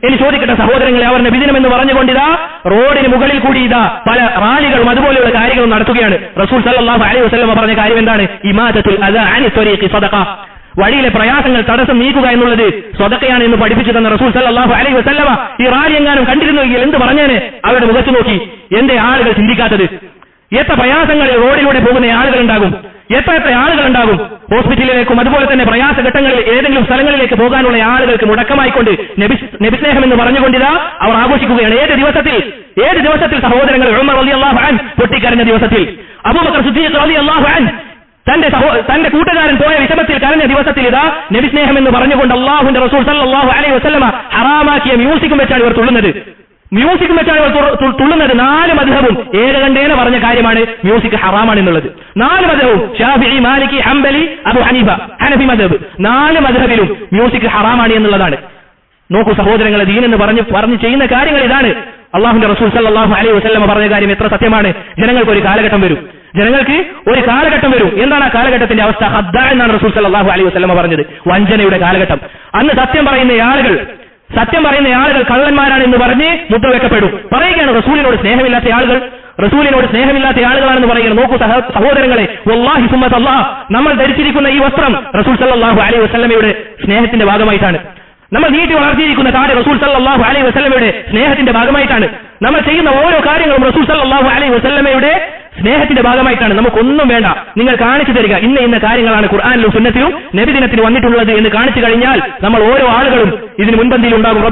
ഇനി ചോദിക്കട്ടെ സഹോദരങ്ങളെ, അവർ നബിദിനം എന്ന് പറഞ്ഞുകൊണ്ടിതാ റോഡിന് മുകളിൽ കൂടി ഇതാ പല റാലികളും അതുപോലെയുള്ള കാര്യങ്ങളും നടത്തുകയാണ്. റസൂൽ സല്ലല്ലാഹു അലൈഹി വസല്ലം പറഞ്ഞ കാര്യം എന്താണ്? ഇമാദത്തുൽ അദാ അനി ത്വരീഖി സദഖ, വഴിയിലെ പ്രയാസങ്ങൾ തടസ്സം നീക്കുക എന്നുള്ളത് സ്വതക്കയാണ് എന്ന് പഠിപ്പിച്ചു തന്ന റസൂൽ സല്ലല്ലാഹു അലൈഹി വസല്ലമ ഈ റാലി എങ്ങാനും കണ്ടിരുന്നുവെങ്കിൽ എന്ത് പറഞ്ഞേനെ? അവരുടെ മുഖത്ത് നോക്കി എന്തേ ആളുകൾ ചിന്തിക്കാത്തത്? എത്ര പ്രയാസങ്ങളിൽ റോഡിലൂടെ പോകുന്ന ആളുകളുണ്ടാകും, എത്ര ആളുകളുണ്ടാകും. ഹോസ്പിറ്റലിലേക്കും അതുപോലെ തന്നെ പ്രയാസഘട്ടങ്ങളിൽ ഏതെങ്കിലും സ്ഥലങ്ങളിലേക്ക് പോകാനുള്ള ആളുകൾക്ക് മുടക്കമായിക്കൊണ്ട് നബിസ്നേഹം എന്ന് പറഞ്ഞുകൊണ്ടിതാ അവർ ആഘോഷിക്കുകയാണ്. ഏത് ദിവസത്തിൽ സഹോദരങ്ങൾ? ഉമർ റളിയല്ലാഹു അൻഹു പൊട്ടിക്കരഞ്ഞ ദിവസത്തിൽ, അബൂബക്കർ സിദ്ദീഖ് റളിയല്ലാഹു അൻഹു തന്റെ കൂട്ടുകാരൻ പോയ വിഷമത്തിൽ കരഞ്ഞ ദിവസത്തിൽ ഇതാ നബിസ്നേഹം എന്ന് പറഞ്ഞുകൊണ്ട് അല്ലാഹുവിന്റെ റസൂൽ സല്ലല്ലാഹു അലൈഹി വസല്ലമ ഹറാമാക്കിയ മ്യൂസിക്കും വെച്ചാണ് ഇവർ തുള്ളുന്നത്. 4 മദ്ഹബും ഏകകണ്ഠേന പറഞ്ഞ കാര്യമാണ് മ്യൂസിക് ഹറാമാണ് എന്നുള്ളത്. 4 മദ്ഹബും ശാഫിഈ, മാലിക്കി, ഹംബലി, അബൂ ഹനീഫ, ഹനഫി മദ്ഹബ് 4 മദ്ഹബിലും മ്യൂസിക് ഹറാമാണ് എന്നുള്ളതാണ്. നോക്കൂ സഹോദരങ്ങളെ, ദീൻ എന്ന് പറഞ്ഞ് ചെയ്യുന്ന കാര്യങ്ങൾ ഇതാണ്. അല്ലാഹുവിന്റെ റസൂൽ സല്ലല്ലാഹു അലൈഹി വസല്ലമ പറഞ്ഞ കാര്യം എത്ര സത്യമാണ്. ജനങ്ങൾക്ക് ഒരു കാലഘട്ടം വരും. എന്താണ് ആ കാലഘട്ടത്തിന്റെ അവസ്ഥ? ഹദ്ദ എന്നാണ് റസൂൽ സല്ലല്ലാഹു അലൈഹി വസല്ലമ പറഞ്ഞത്, വഞ്ചനയുടെ കാലഘട്ടം. അന്ന് സത്യം പറയുന്ന ആളുകൾ കള്ളന്മാരാണ് എന്ന് പറഞ്ഞ് മുദ്രവെക്കപ്പെടും. പറയുകയാണ് റസൂലിനോട് സ്നേഹമില്ലാത്ത ആളുകളാണെന്ന് പറയുന്നത്. നോക്കൂ സഹോദരങ്ങളെ, വല്ലാഹി സുമ്മ തല്ലാഹ്, നമ്മൾ ധരിച്ചിരിക്കുന്ന ഈ വസ്ത്രം റസൂൽ സല്ലല്ലാഹു അലൈഹി വസല്ലമയുടെ സ്നേഹത്തിന്റെ ഭാഗമായിട്ടാണ്. നമ്മൾ നീട്ടി വളർത്തിയിരിക്കുന്ന താടി റസൂൽ സല്ലല്ലാഹു അലൈഹി വസല്ലമയുടെ സ്നേഹത്തിന്റെ ഭാഗമായിട്ടാണ്. നമ്മൾ ചെയ്യുന്ന ഓരോ കാര്യങ്ങളും റസൂൽ സല്ലല്ലാഹു അലൈഹി വസല്ലമയുടെ സ്നേഹത്തിന്റെ ഭാഗമായിട്ടാണ്. നമുക്കൊന്നും വേണ്ട, നിങ്ങൾ കാണിച്ചു തരിക, ഇന്ന കാര്യങ്ങളാണ് ഖുർആനിലും സുന്നത്തിലും നബിദിനത്തിന് വന്നിട്ടുള്ളത് എന്ന് കാണിച്ചു കഴിഞ്ഞാൽ നമ്മൾ ഓരോ ആളുകളും ഇതിന് മുൻപന്തിയിൽ ഉണ്ടാകും.